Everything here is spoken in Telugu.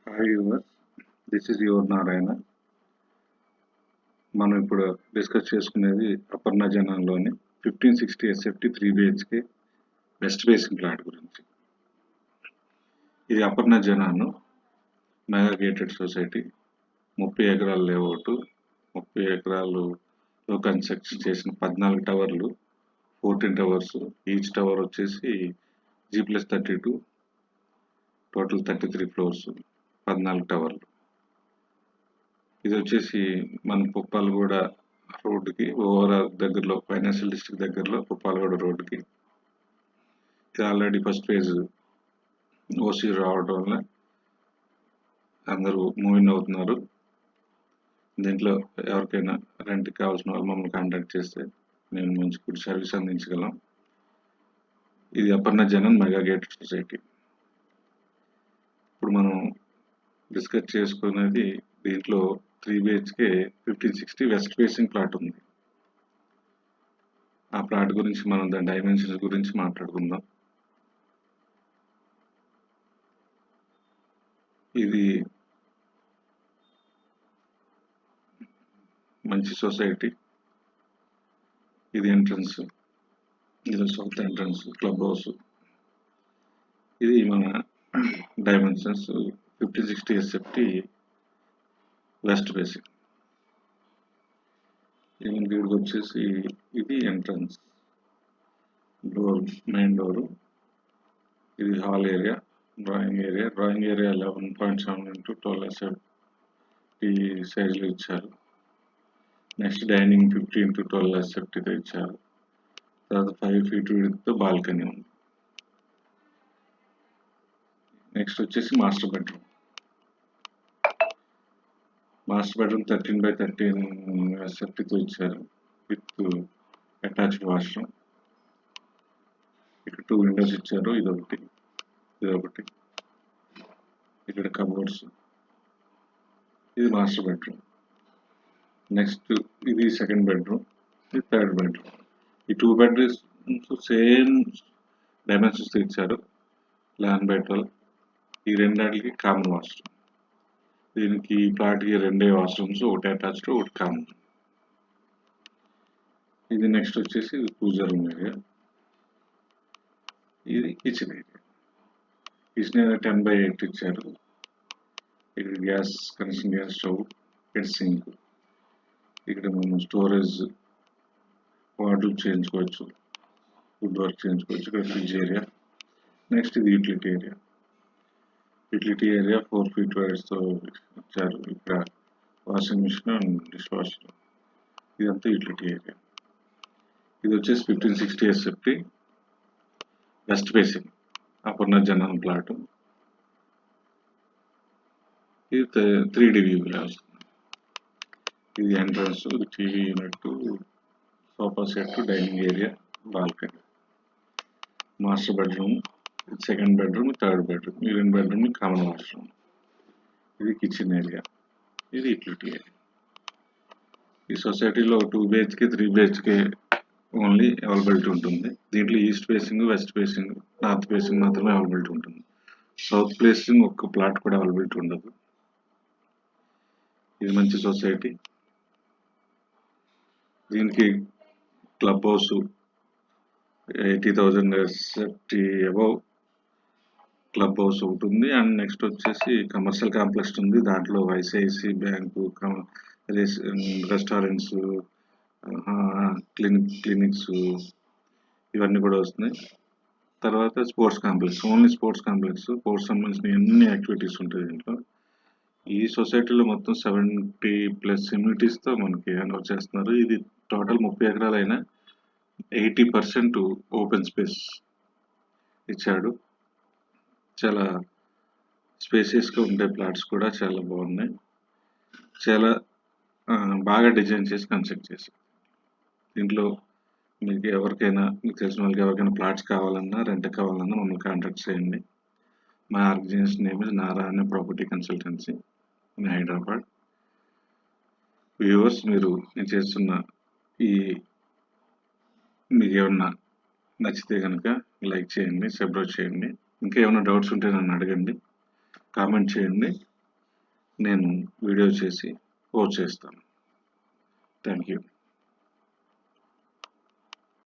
Hi viewers, this is your Narayana. మనం ఇప్పుడు డిస్కస్ చేసుకునేది అపర్ణ జనాల్లోని 1560 SFT 3 BHK west facing plot గురించి. ఇది అపర్ణ జనాను మెగా గేటెడ్ సొసైటీ, 30 ఎకరాల లేఅవుట్, 30 ఎకరాలలో కన్స్ట్రక్షన్ చేసిన 14 టవర్లు, 14 టవర్స్, ఈచ్ టవర్ వచ్చేసి G+32, టోటల్ 33 ఫ్లోర్స్, 14 టవర్లు. ఇది వచ్చేసి మన పుప్పాలగూడ రోడ్డుకి ఓవరాల్ దగ్గరలో, ఫైనాన్షియల్ డిస్ట్రిక్ట్ దగ్గరలో పుప్పాలగూడ రోడ్డుకి. ఇది ఆల్రెడీ ఫస్ట్ ఫేజ్ ఓసీ రావడం వల్ల అందరూ మూవింగ్ అవుతున్నారు. దీంట్లో ఎవరికైనా రెంట్కి కావాల్సిన వాళ్ళు మమ్మల్ని కాంటాక్ట్ చేస్తే మేము మంచి గుడ్ సర్వీస్ అందించగలం. ఇది అపర్ణ జనన్ మెగా గేటెడ్ సొసైటీ. ఇప్పుడు మనం డిస్కస్ చేసుకునేది దీంట్లో 3 బిహెచ్కే 1560 వెస్ట్ ఫేసింగ్ ప్లాట్ ఉంది. ఆ ప్లాట్ గురించి మనం దాని డైమెన్షన్స్ గురించి మాట్లాడుకుందాం. ఇది మంచి సొసైటీ. ఇది ఎంట్రన్స్, ఇది సౌత్ ఎంట్రన్స్, క్లబ్ హౌస్. ఇది మన dimensions 1560 SFT west facing. Even వీడికి వచ్చేసి ఇది ఎంట్రన్స్ డోర్, మెయిన్ డోరు. ఇది hall area, drawing area. Drawing area 11.7 into 12 ఈ సైజులో ఇచ్చారు. నెక్స్ట్ డైనింగ్ 50 into 12 ఎస్ఎఫ్టీతో ఇచ్చారు. తర్వాత 5 feet విడ్త్తో బాల్కనీ ఉంది. నెక్స్ట్ వచ్చేసి master bedroom. Master bedroom 13x13 ఎస్ఎఫ్టీతో ఇచ్చారు విత్ అటాచ్డ్ వాష్రూమ్. ఇక్కడ 2 విండోస్ ఇచ్చారు, ఇదొకటి. ఇక్కడ కబోర్డ్స్. ఇది మాస్టర్ బెడ్రూమ్. నెక్స్ట్ ఇది సెకండ్ బెడ్రూమ్, ఇది థర్డ్ బెడ్రూమ్. ఈ 2 బెడ్రూమ్స్ సేమ్ డైమెన్షన్స్ ఇచ్చారు, 11x12. ఈ రెండాటికి కామన్ వాష్రూమ్. దీనికి ఈ ప్లాట్కి 2 వాష్రూమ్స్, ఒకటి అటాచ్డ్, ఒకటి కామన్. ఇది నెక్స్ట్ వచ్చేసి పూజా రూమ్ ఏరియా. ఇది kitchen area. Kitchen area 10x8 ఇచ్చారు. ఇక్కడ గ్యాస్ కనెక్షన్, గ్యాస్ స్టవ్, ఇక్కడ సింక్. ఇక్కడ మనం స్టోరేజ్ వార్డ్రోబ్ చేయించుకోవచ్చు, ఫుడ్ వర్క్ చేయించుకోవచ్చు. ఇక్కడ ఫ్రిడ్జ్ ఏరియా. నెక్స్ట్ ఇది utility area. Utility area 4 feet వైడ్స్తో ఇచ్చారు. ఇక్కడ washing machine and dish washer. ఇదంతా యూటిలిటీ ఏరియా. ఇది వచ్చేసి 1560 SFT west facing Aparna Zenon plot. ఇది 3D వ్యూ వస్తుంది. ఇది entrance, TV unit, sofa set, dining area, balcony. Master bedroom, second bedroom, third bedroom. ఈ 2 బెడ్రూమ్ కామన్ వాష్రూమ్. ఇది కిచెన్ ఏరియా, ఇది యూటిలిటీ ఏరియా. ఈ సొసైటీలో 2 బిహెచ్కే 3 బిహెచ్కే ఓన్లీ అవైలబిలిటీ ఉంటుంది. దీంట్లో east facing, west facing, north facing మాత్రమే అవైలబిలిటీ ఉంటుంది. సౌత్ ఫేసింగ్ ఒక్క ప్లాట్ కూడా అవైలబిలిటీ ఉండదు. ఇది మంచి సొసైటీ. దీనికి club house 80,000 SFT above club house ఒకటి ఉంది. అండ్ నెక్స్ట్ వచ్చేసి కమర్షియల్ కాంప్లెక్స్ ఉంది. దాంట్లో ఐసిఐసి బ్యాంకు, రెస్టారెంట్స్, క్లినిక్స్ ఇవన్నీ కూడా వస్తున్నాయి. తర్వాత sports complex, only sports complex, sports సంబంధించిన ఎన్ని యాక్టివిటీస్ ఉంటాయి దీంట్లో. ఈ సొసైటీలో మొత్తం 70+ ఇమ్యూనిటీస్తో మనకి హ్యాండ్ చేస్తున్నారు. ఇది టోటల్ 30 ఎకరాలైనా 80% ఓపెన్ స్పేస్ ఇచ్చాడు. చాలా స్పేసియస్గా ఉండే ప్లాట్స్ కూడా చాలా బాగున్నాయి. చాలా బాగా డిజైన్ చేసి కన్స్ట్రక్ట్ చేశారు. దీంట్లో మీకు ఎవరికైనా, మీకు తెలిసిన వాళ్ళకి ఎవరికైనా ప్లాట్స్ కావాలన్నా, రెంట్ కావాలన్నా మమ్మల్ని కాంటాక్ట్ చేయండి. మా organisation name is Narayana property consultancy in Hyderabad. Viewers, మీరు నేను చేస్తున్న మీకు ఏమన్నా నచ్చితే కనుక లైక్ చేయండి, సబ్స్క్రైబ్ చేయండి. ఇంకా ఏమైనా డౌట్స్ ఉంటే నన్ను అడగండి, కామెంట్ చేయండి. నేను వీడియో చేసి పోస్ట్ చేస్తాను. Thank you.